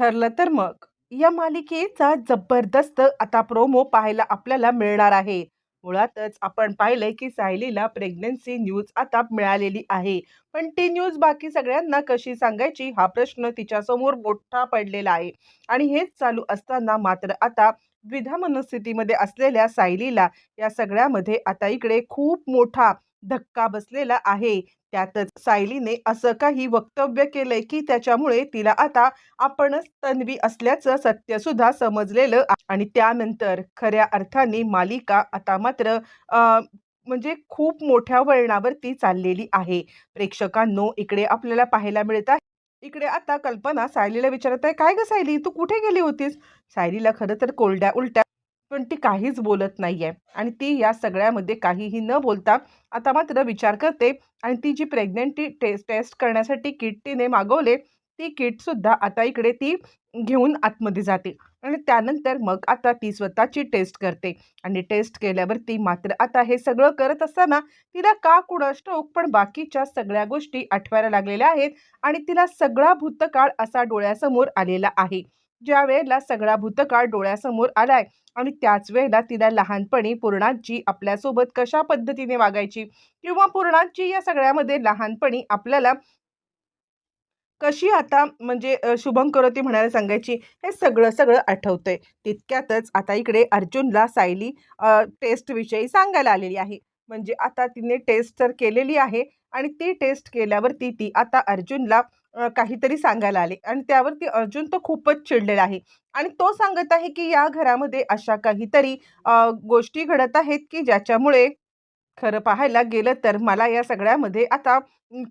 ठरलं तर मग या मालिकेचा जबरदस्त आता प्रोमो पाहायला आपल्याला मिळणार आहे. मुळातच आपण पाहिलंय की सायलीला प्रेग्नन्सी न्यूज आता मिळालेली आहे. पण ती न्यूज बाकी सगळ्यांना कशी सांगायची हा प्रश्न तिच्यासमोर मोठा पडलेला आहे. आणि हेच चालू असताना मात्र आता द्विधा मनस्थितीमध्ये असलेल्या सायलीला या सगळ्यामध्ये आता इकडे खूप मोठा धक्का बसलेला आहे. त्यातच सायलीने असं काही वक्तव्य केलंय की त्याच्यामुळे तिला आता आपणच तन्वी असल्याचं सत्यसुद्धा समजलेलं आणि त्यानंतर खऱ्या अर्थाने मालिका आता मात्र म्हणजे खूप मोठ्या वळणावरती चाललेली आहे. प्रेक्षकांनो, इकडे आपल्याला पाहायला मिळत आहे. इकडे आता कल्पना सायलीला विचारत आहे, "काय गं सायली, तू कुठे गेली होतीस?" सायलीला खरं तर कोरड्या उलट्या, पण ती काहीच बोलत नाहीये आणि ती या सगळ्यामध्ये काहीही न बोलता आता मात्र विचार करते आणि ती जी प्रेग्नंटी टेस्ट करण्यासाठी किट तिने मागवले, ती किटसुद्धा आता इकडे ती घेऊन आतमध्ये जाते आणि त्यानंतर मग आता ती स्वतःची टेस्ट करते आणि टेस्ट केल्यावरती मात्र आता हे सगळं करत असताना तिला का कुणास ठाऊक पण बाकीच्या सगळ्या गोष्टी आठवायला लागलेल्या आहेत आणि तिला सगळा भूतकाळ असा डोळ्यासमोर आलेला आहे. ज्यावेळेला सगळा भूतकाळ डोळ्यासमोर आलाय आणि त्याच वेळेला तिला लहानपणी पूर्णाजी आपल्यासोबत कशा पद्धतीने वागायची किंवा पूर्णाजी या सगळ्यामध्ये लहानपणी आपल्याला कशी आता म्हणजे शुभम करोती म्हणायला सांगायची, हे सगळं आठवतंय. तितक्यातच आता इकडे अर्जुनला सायली टेस्टविषयी सांगायला आलेली आहे. म्हणजे आता तिने टेस्ट तर केलेली आहे आणि ती टेस्ट केल्यावरती ती आता अर्जुनला काहीतरी सांगायला आले आणि त्यावरती अर्जुन तो खूपच चिडलेला आहे आणि तो सांगत आहे, की या घरामध्ये अशा काहीतरी गोष्टी घडत आहेत, की ज्याच्यामुळे खरं पाहायला गेलं तर मला या सगळ्यामध्ये आता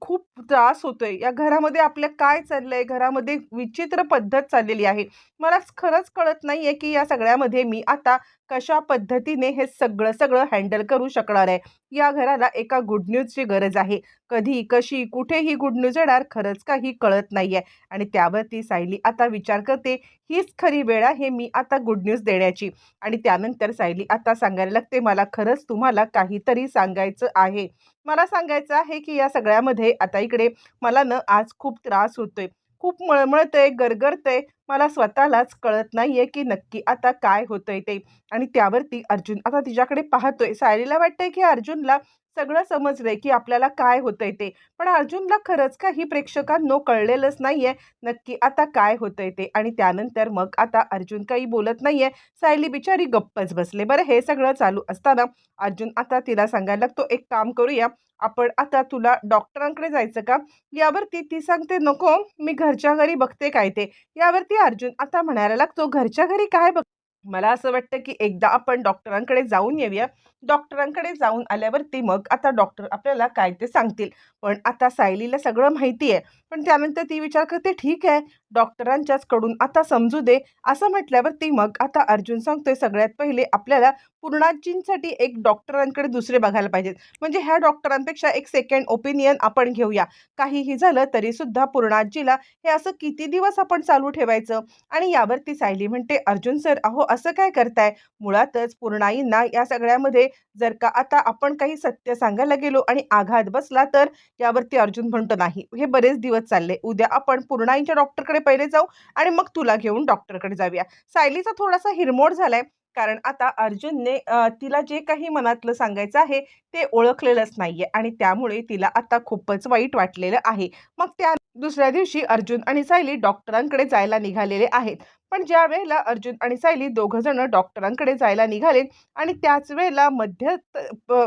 खूप त्रास होतोय. या घरामध्ये आपल्या काय चाललंय? घरामध्ये विचित्र पद्धत चाललेली आहे. मला खरंच कळत नाहीये, की या सगळ्यामध्ये मी आता कशा पद्धतीने हे सगळं हँडल करू शकणार आहे. या घराला एका गुड न्यूजची गरज आहे. कधी, कशी, कुठे ही गुड न्यूज येणार खरंच काही कळत नाहीये. आणि त्यावरती सायली आता विचार करते, हीच खरी वेळ आहे मी आता गुड न्यूज देण्याची. आणि त्यानंतर सायली आता सांगायला लागते, "मला खरंच तुम्हाला काहीतरी सांगायचं आहे. मला सांगायचं आहे, की या सगळ्यामध्ये आता इकडे मला ना आज खूप त्रास होतोय. खूप मळमळतंय, गरगरतंय. मला स्वतःलाच कळत नाहीये, की नक्की आता काय होतंय ते." आणि त्यावरती अर्जुन आता तिच्याकडे पाहतोय. सायलीला वाटतंय, की अर्जुनला सगळं समजलंय, की आपल्याला काय होतंय ते. पण अर्जुनला खरंच काही प्रेक्षकांनो कळलेलंच नाहीये, नक्की आता काय होतंय ते. आणि त्यानंतर मग आता अर्जुन काही बोलत नाहीये. सायली बिचारी गप्पच बसले. बरं हे सगळं चालू असताना अर्जुन आता तिला सांगायला लागतो, "एक काम करूया, आपण आता तुला डॉक्टरांकडे जायचं का?" यावरती ती सांगते, "नको, मी घरच्या घरी बघते काय ते." यावरती अर्जुन आता म्हणायला लागतो, "घरच्या घरी काय बघ." मला असं वाटतं, की एकदा आपण डॉक्टरांकडे जाऊन येऊया. डॉक्टरांकडे जाऊन आल्यावरती मग आता डॉक्टर आपल्याला काय ते सांगतील. पण आता सायलीला सगळं माहिती आहे. पण त्यानंतर ती विचार करते, "ठीक आहे, डॉक्टरांच्याच कडून आता समजू दे." असं म्हटल्यावरती मग आता अर्जुन सांगतोय, "सगळ्यात पहिले आपल्याला पूर्णाजींसाठी एक डॉक्टरांकडे दुसरे बघायला पाहिजेत. म्हणजे ह्या डॉक्टरांपेक्षा एक सेकंड ओपिनियन आपण घेऊया. काहीही झालं तरीसुद्धा पूर्णाजीला हे असं किती दिवस आपण चालू ठेवायचं?" आणि यावरती सायली म्हणते, "अर्जुन सर, अहो असं काय करताय? मुळातच पूर्णाईंना या सगळ्यामध्ये जर का आता आपण काही सत्य सांगायला गेलो आणि आघात बसला तर?" यावरती अर्जुन म्हणतो, "नाही, हे बरेच दिवस चालले. उद्या आपण पूर्णाईंच्या डॉक्टरकडे पहिले जाऊ आणि मग तुला घेऊन डॉक्टरकडे जाऊया." सायलीचा थोडासा हिरमोड झालाय. कारण आता अर्जुनने तिला जे काही मनातलं सांगायचं आहे ते ओळखलेलंच नाहीये आणि त्यामुळे तिला आता खूपच वाईट वाटलेलं आहे. मग त्या दुसऱ्या दिवशी अर्जुन आणि सायली डॉक्टरांकडे जायला निघालेले आहेत. पण ज्यावेळेला अर्जुन आणि सायली दोघं जण डॉक्टरांकडे जायला निघाले आणि त्याच वेळेला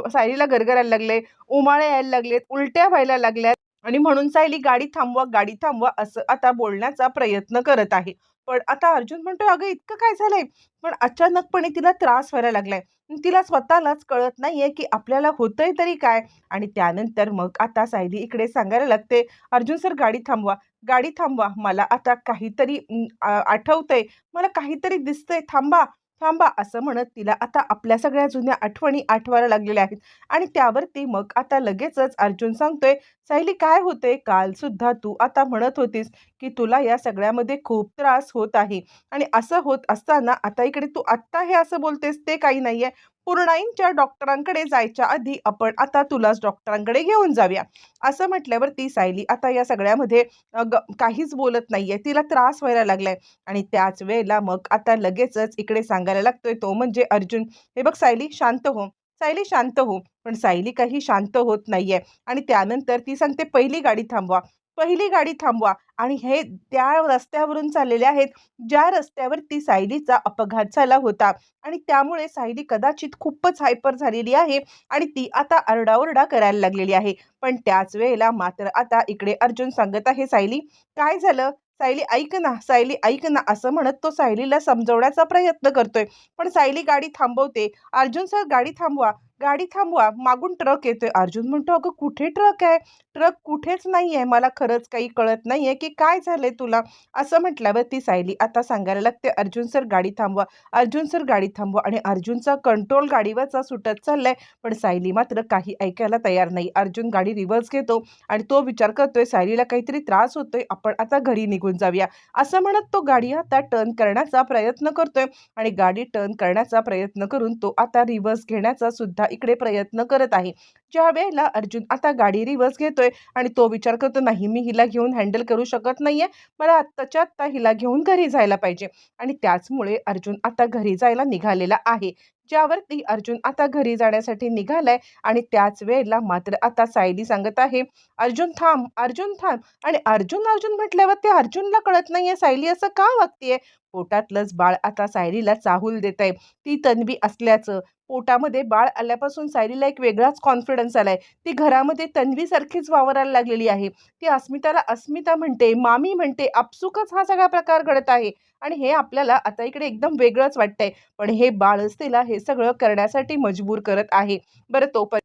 सायलीला गरगरायला लागले, उमाळे यायला लागलेत, उलट्या व्हायला लागल्यात आणि म्हणून सायली "गाडी थांबवा, गाडी थांबवा" असं आता बोलण्याचा प्रयत्न करत आहे. पण आता अर्जुन म्हणतोय, "अगं इतकं काय झालंय?" पण अचानकपणे तिला त्रास व्हायला लागलाय. तिला स्वतःलाच कळत नाहीये, की आपल्याला होतंय तरी काय? आणि त्यानंतर मग आता सायली इकडे सांगायला लागते, "अर्जुन सर गाडी थांबवा, गाडी थांबवा. मला आता काहीतरी आठवतंय. मला काहीतरी दिसतंय. थांबा, थांबा." असं म्हणत तिला आता आपल्या सगळ्या जुन्या आठवणी आठवायला लागलेल्या आहेत. आणि त्यावरती मग आता लगेचच अर्जुन सांगतोय, "सायली काय होतंय? कालसुद्धा तू आता म्हणत होतीस, की तुला या सगळ्यामध्ये खूप त्रास होत आहे आणि असं होत असताना आता इकडे तू आत्ता हे असं बोलतेस ते काही नाहीये. पूर्णाईंच्या डॉक्टरांकडे जायच्या आधी आपण आता तुलाच डॉक्टरांकडे घेऊन जाऊया. असं म्हटल्यावरती सायली आता या सगळ्यामध्ये काहीच बोलत नाहीये. तिला त्रास व्हायला लागलाय आणि त्याच वेळेला मग आता लगेचच इकडे सांगायला लागतोय तो म्हणजे अर्जुन, "हे बघ सायली शांत हो, सायली शांत हो." पण सायली काही शांत होत नाहीये आणि त्यानंतर ती सांगते, "पहिली गाडी थांबवा, पहिली गाडी थांबवा." आणि हे त्या रस्त्यावरून चाललेले आहेत, ज्या रस्त्यावरती सायलीचा अपघात झाला होता आणि त्यामुळे सायली कदाचित खूपच हायपर झालेली आहे आणि ती आता आरडाओरडा करायला लागलेली आहे. पण त्याच वेळेला मात्र आता इकडे अर्जुन सांगत आहे, "सायली, काय झालं? सायली ऐक ना, सायली ऐक ना." असं म्हणत तो सायलीला समजवण्याचा प्रयत्न करतोय. पण सायली गाडी थांबवते. "अर्जुन सर गाडी थांबवा, गाडी थांबवा." मागून ट्रक येतोय. अर्जुन म्हणतो, "अगं कुठे ट्रक आहे? ट्रक कुठेच नाहीये. मला खरंच काही कळत नाहीये की काय झालंय तुला?" असं म्हटल्यावर ती सायली आता सांगायला लागते, "अर्जुन सर गाडी थांबवा, अर्जुन सर गाडी थांबवा." आणि अर्जुनचा कंट्रोल गाडीवरचा सुटत चाललाय. पण सायली मात्र काही ऐकायला तयार नाही. अर्जुन गाडी रिव्हर्स घेतो आणि तो विचार करतोय, सायलीला काहीतरी त्रास होतोय, आपण आता घरी निघून जाऊया. असं म्हणत तो गाडी आता टर्न करण्याचा प्रयत्न करतोय आणि गाडी टर्न करण्याचा प्रयत्न करून तो आता रिव्हर्स घेण्याचा सुद्धा इकडे प्रयत्न करत आहे. ज्यावेळेला अर्जुन आता गाडी रिव्हर्स घेतोय आणि तो विचार करतो, "नाही, मी हिला घेऊन हँडल करू शकत नाहीये. मला आत्ताच्या आत्ता हिला घेऊन घरी जायला पाहिजे." आणि त्याचमुळे अर्जुन आता घरी जायला निघालेला आहे. ज्यावरती अर्जुन आता घरी जाण्यासाठी निघालाय आणि त्याच वेळेला मात्र आता सायली सांगत आहे, "अर्जुन थांब, अर्जुन थांब." आणि अर्जुन, अर्जुन म्हटल्यावर ते अर्जुनला कळत नाहीये सायली असं का वागतीये. पोटातलंच बाळ आता सायलीला चाहूल देतंय. ती तन्वी असल्याचं, पोटामध्ये बाळ आल्यापासून सायलीला एक वेगळाच कॉन्फिडन्स आलाय. ती घरामध्ये तन्वीसारखीच वावरायला लागलेली आहे. ती अस्मिताला अस्मिता म्हणते, मामी म्हणते. आपसुकच हा सगळा प्रकार घडत आहे आणि हे आपल्याला आता इकडे एकदम वेगळंच वाटतंय. पण हे बाळच तिला हे सगळं करण्यासाठी मजबूर करत आहे. बरं तोपर्यंत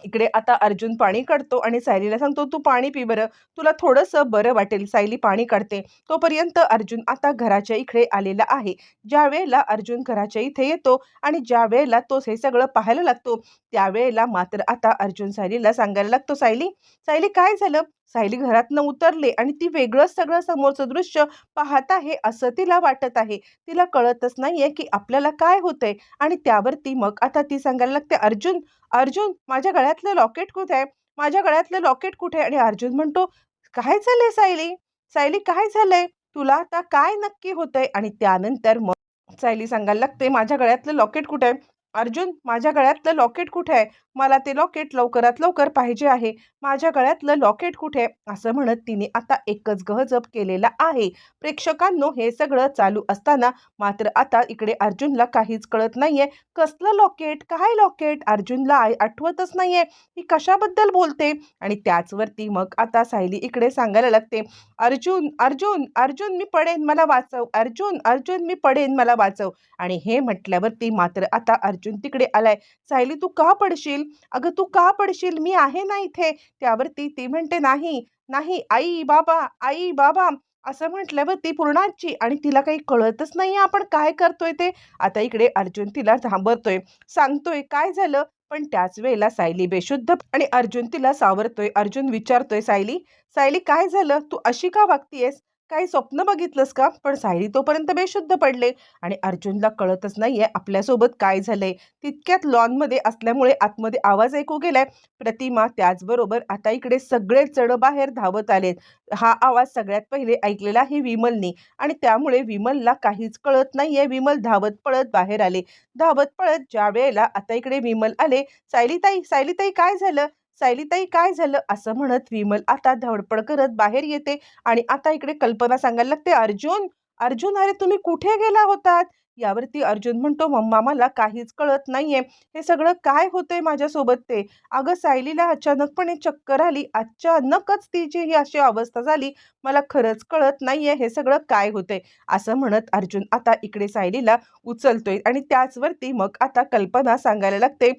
इकडे आता अर्जुन पाणी काढतो आणि सायलीला सांगतो, "तू पाणी पी बरं, तुला थोडंसं बरं वाटेल." सायली पाणी काढते. तोपर्यंत अर्जुन आता घराच्या इकडे आलेला आहे. ज्यावेळेला अर्जुन घराच्या इथे येतो आणि ज्यावेळेला तो हे सगळं पाहायला लागतो, त्यावेळेला मात्र आता अर्जुन सायलीला सांगायला लागतो, "सायली, सायली काय झालं?" सायली घरातनं उतरले आणि ती वेगळंच सगळं समोरचं दृश्य पाहत आहे असं तिला वाटत आहे. तिला कळतच नाहीये की आपल्याला काय होतंय आणि त्यावरती मग आता ती सांगायला लागते, "अर्जुन, अर्जुन, माझ्या गळ्यातलं लॉकेट कुठे आहे? माझ्या गळ्यातलं लॉकेट कुठे आहे?" आणि अर्जुन म्हणतो, "काय झालंय सायली? सायली काय झालंय? तुला आता काय नक्की होतंय?" आणि त्यानंतर मग सायली सांगायला लागते, "माझ्या गळ्यातलं लॉकेट कुठे आहे?" "अर्जुन, माझ्या गळ्यातलं लॉकेट कुठे आहे? मला ते लॉकेट लवकरात लवकर पाहिजे आहे. माझ्या गळ्यातलं लॉकेट कुठे आहे?" असं म्हणत तिने आता एकच गहजप केलेला आहे. प्रेक्षकांनो, हे सगळं चालू असताना मात्र आता इकडे अर्जुनला काहीच कळत नाहीये. कसलं लॉकेट? काय लॉकेट? अर्जुनला आठवतच नाहीये. ही कशाबद्दल बोलते? आणि त्याचवरती मग आता सायली इकडे सांगायला लागते, "अर्जुन, अर्जुन, अर्जुन मी पडेन मला वाचव. अर्जुन, अर्जुन मी पडेन मला वाचव." आणि हे म्हटल्यावरती मात्र आता अर्जुन तिकडे आलाय. "सायली तू का पडशील? अगं तू का पडशील? मी आहे ना इथे." त्यावरती ती म्हणते, "नाही, नाही आई, बाबा, आई, बाबा." असं म्हटल्यावरती पूर्ण आजी आणि तिला काही कळतच नाहीये आपण काय करतोय ते. आता इकडे अर्जुन तिला थांबवतोय, सांगतोय, "काय झालं?" पण त्याच वेळेला सायली बेशुद्ध आणि अर्जुन तिला सावरतोय. अर्जुन विचारतोय, "सायली, सायली काय झालं? तू अशी का वागतीयेस? काही स्वप्न बघितलंस का?" पण सायली तोपर्यंत बेशुद्ध पडले आणि अर्जुनला कळतच नाहीये आपल्यासोबत काय झालंय. तितक्यात लॉनमध्ये असल्यामुळे आतमध्ये आवाज ऐकू गेलाय. प्रतिमा त्याचबरोबर आता इकडे सगळेच जण बाहेर धावत आलेत. हा आवाज सगळ्यात पहिले ऐकलेला आहे विमलने आणि त्यामुळे विमलला काहीच कळत नाहीये. विमल धावत पळत बाहेर आले. धावत पळत ज्या वेळेला आता इकडे विमल आले, "सायलीताई, सायलीताई काय झालं? सायलीताई काय झालं?" असं म्हणत विमल आता धडपड करत बाहेर येते आणि आता इकडे कल्पना सांगायला लागते, "अर्जुन, अर्जुन अरे तुम्ही कुठे गेला होतात?" यावरती अर्जुन म्हणतो, "मम्मा मला काहीच कळत नाहीये. हे सगळं काय होतंय माझ्यासोबत ते. अगं सायलीला अचानकपणे चक्कर आली. अचानकच तिची ही अशी अवस्था झाली. मला खरंच कळत नाहीये हे सगळं काय होतंय." असं म्हणत अर्जुन आता इकडे सायलीला उचलतोय आणि त्याचवरती मग आता कल्पना सांगायला लागते,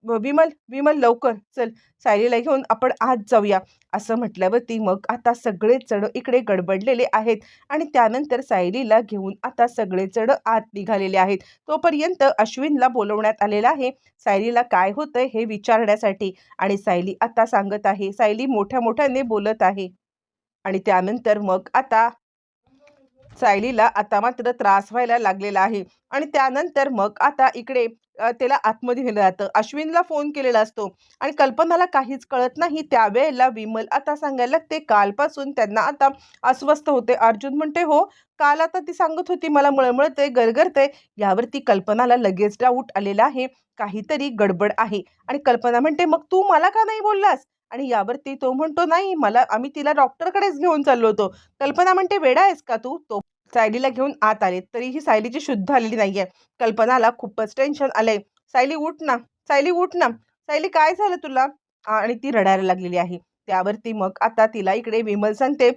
विमल, विमल लवकर चल, सायलीला घेऊन आपण आत जाऊया." असं म्हटल्यावरती मग आता सगळेच जण इकडे गडबडलेले आहेत आणि त्यानंतर सायलीला घेऊन आता सगळेच जण आत निघालेले आहेत. तोपर्यंत अश्विनला बोलवण्यात आलेलं आहे सायलीला काय होतंय हे विचारण्यासाठी आणि सायली आता सांगत आहे. सायली मोठ्या मोठ्याने बोलत आहे आणि त्यानंतर मग आता सायलीला आता मात्र त्रास व्हायला लागलेला आहे आणि त्यानंतर मग आता इकडे त्याला आतमध्ये नेलं जातं. अश्विनला फोन केलेला असतो आणि कल्पनाला काहीच कळत नाही. त्यावेळेला विमल आता सांगायला लागते, "कालपासून त्यांना आता अस्वस्थ होते." अर्जुन म्हणते, "हो, काल आता ती सांगत होती मला मळमळतंय, गरगरतंय." यावरती कल्पनाला लगेच डाऊट आलेला आहे. काहीतरी गडबड आहे आणि कल्पना म्हणते, "मग तू मला का नाही बोललास?" आणि यावरती तो म्हणतो, "नाही, आम्ही तिला डॉक्टरकडेच घेऊन चाललो होतो." कल्पना म्हणते, "वेडा आहेस का तू?" सायलीला घेऊन आत आले, तरीही सायलीची शुद्ध आलेली नाहीये. कल्पनाला खूपच टेन्शन आलंय. "सायली उठ ना, सायली उठ ना. सायली काय झालं तुला?" आणि ती रडायला लागलेली आहे. त्यावरती मग आता तिला इकडे विमल सांगते,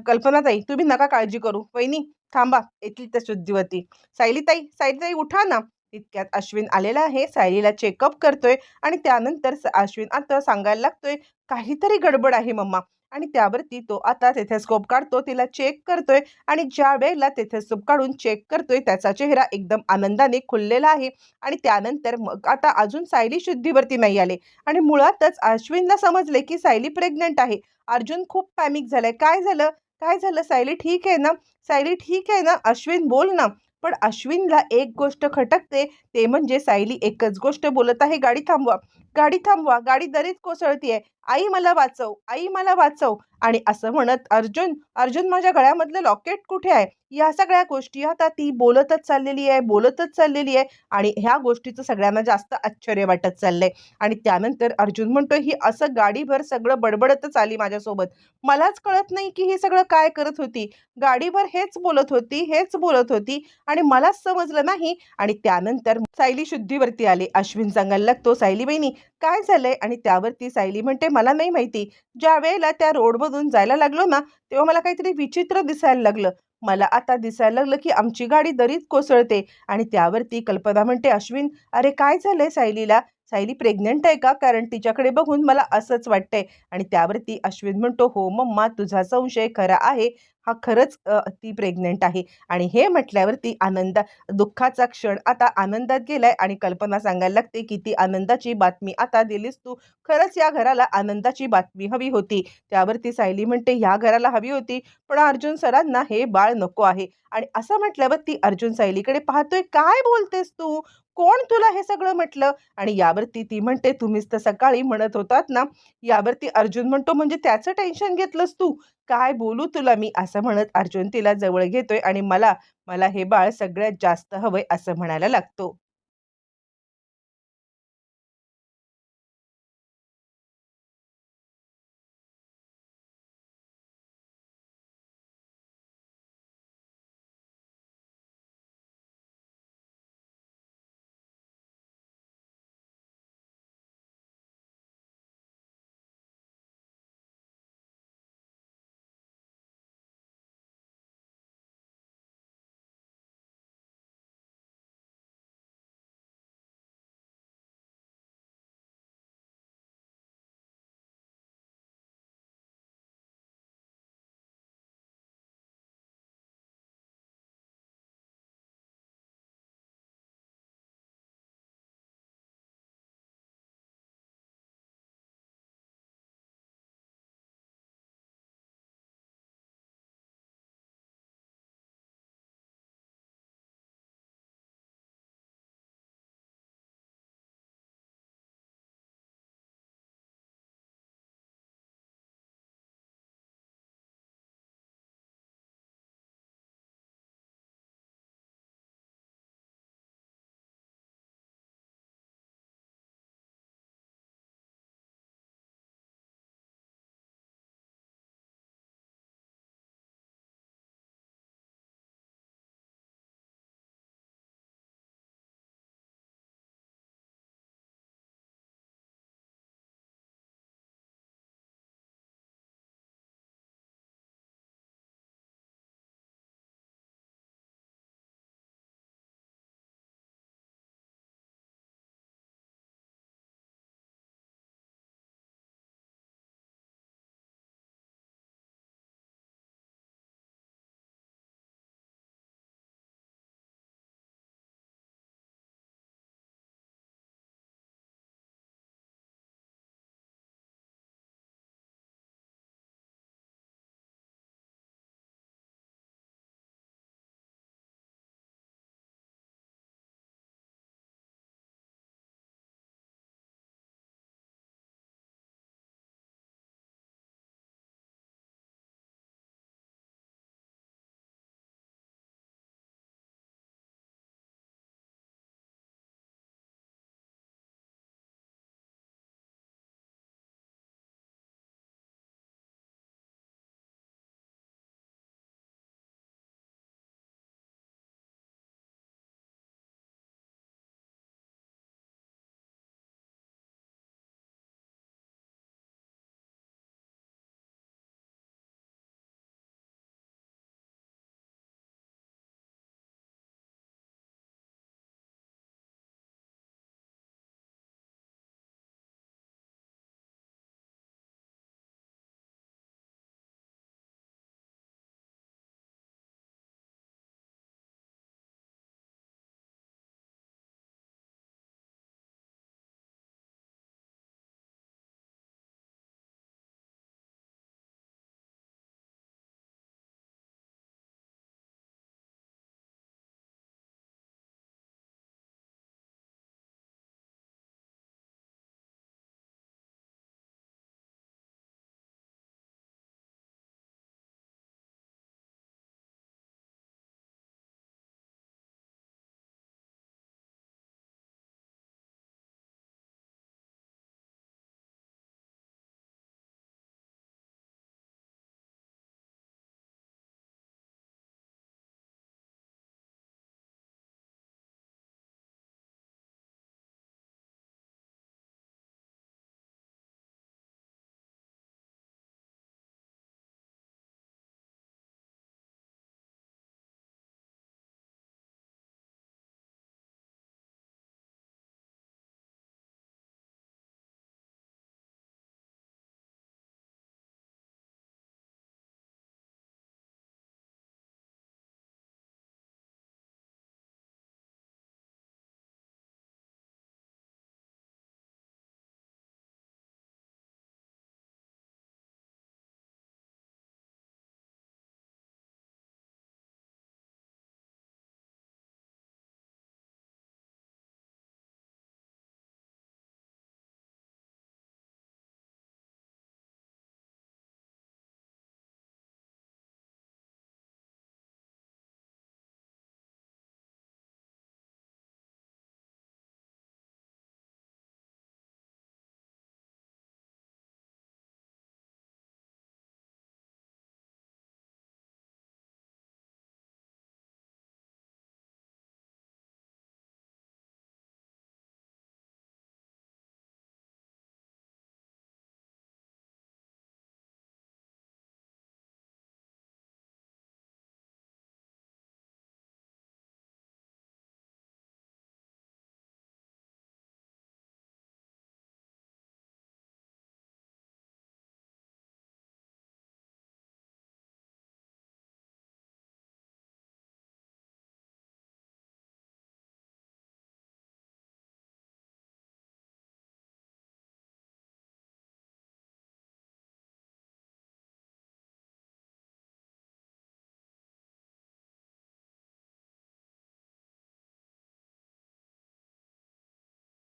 "कल्पनाताई तुम्ही नका काळजी करू. वहिनी थांबा, येतील त्या शुद्धीवरती. सायलीताई, सायलीताई उठा ना." तितक्यात अश्विन आलेला आहे. सायलीला चेकअप करतोय आणि त्यानंतर अश्विन आता सांगायला लागतोय, "काहीतरी गडबड आहे मम्मा." आणि त्यावरती तो आता स्टेथोस्कोप काढतो, तिला चेक करतोय आणि ज्यावेळेला स्टेथोस्कोप काढून चेक करतोय, त्याचा चेहरा एकदम आनंदाने खुललेला आहे आणि त्यानंतर मग आता अजून सायली शुद्धीवरती नाही आले आणि मुळातच अश्विनला समजले, की सायली प्रेग्नंट आहे. अर्जुन खूप पॅनिक झालाय. "काय झालं? काय झालं? सायली ठीक आहे ना? सायली ठीक आहे ना? अश्विन बोल ना." पण अश्विनला एक गोष्ट खटकते, ते म्हणजे सायली एकच गोष्ट बोलत आहे, "गाडी थांबवा, गाडी थांबवा, गाडी दरीच कोसळतीये. आई मला वाचव, आई मला वाचव." आणि असं म्हणत अर्जुन, अर्जुन माझ्या गळ्यामधलं लॉकेट कुठे आहे? या सगळ्या गोष्टी आता ती बोलतच चाललेली आहे, बोलतच चाललेली आहे आणि ह्या गोष्टीचं सगळ्यांना जास्त आश्चर्य वाटत चाललंय. आणि त्यानंतर अर्जुन म्हणतोय, "ही असं गाडीभर सगळं बडबडतच आली माझ्यासोबत. मलाच कळत नाही की हे सगळं काय करत होती. गाडीभर हेच बोलत होती, हेच बोलत होती आणि मलाच समजलं नाही." आणि त्यानंतर सायली शुद्धीवरती आली. अश्विन सांगायला लागतो, "सायली वहिनी काय झालंय?" आणि त्यावरती सायली म्हणते, "मला नाही माहिती. ज्यावेळेला त्या रोडमधून जायला लागलो ना, तेव्हा मला काहीतरी विचित्र दिसायला लागलं. मला आता दिसायला लागलं, की आमची गाडी दरीत कोसळते." आणि त्यावरती कल्पना म्हणते, "अश्विन, अरे काय झालंय सायलीला? सायली प्रेग्नंट आहे का? कारण तिच्याकडे बघून मला असंच वाटतंय." आणि त्यावरती अश्विन म्हणतो, "हो मम्मा, तुझा संशय खरा आहे. हा खरंच ती प्रेग्नंट आहे." आणि हे म्हटल्यावरती दुःखाचा क्षण आता आनंदात गेलाय आणि कल्पना सांगायला लागते, "किती आनंदाची बातमी आता दिलीस तू. खरंच या घराला आनंदाची बातमी हवी होती." त्यावरती सायली म्हणते, "ह्या घराला हवी होती, पण अर्जुन सरांना हे बाळ नको आहे." आणि असं म्हटल्यावरती अर्जुन सायलीकडे पाहतोय, "काय बोलतेस तू? कोण तुला हे सगळं म्हटलं?" आणि यावरती ती म्हणते, "तुम्हीच तर सकाळी म्हणत होतात ना." यावरती अर्जुन म्हणतो, "म्हणजे त्याचं टेन्शन घेतलंस तू? काय बोलू तुला मी?" असं म्हणत अर्जुन तिला जवळ घेतोय आणि मला मला हे बाळ सगळ्यात जास्त हवंय असं म्हणायला लागतो.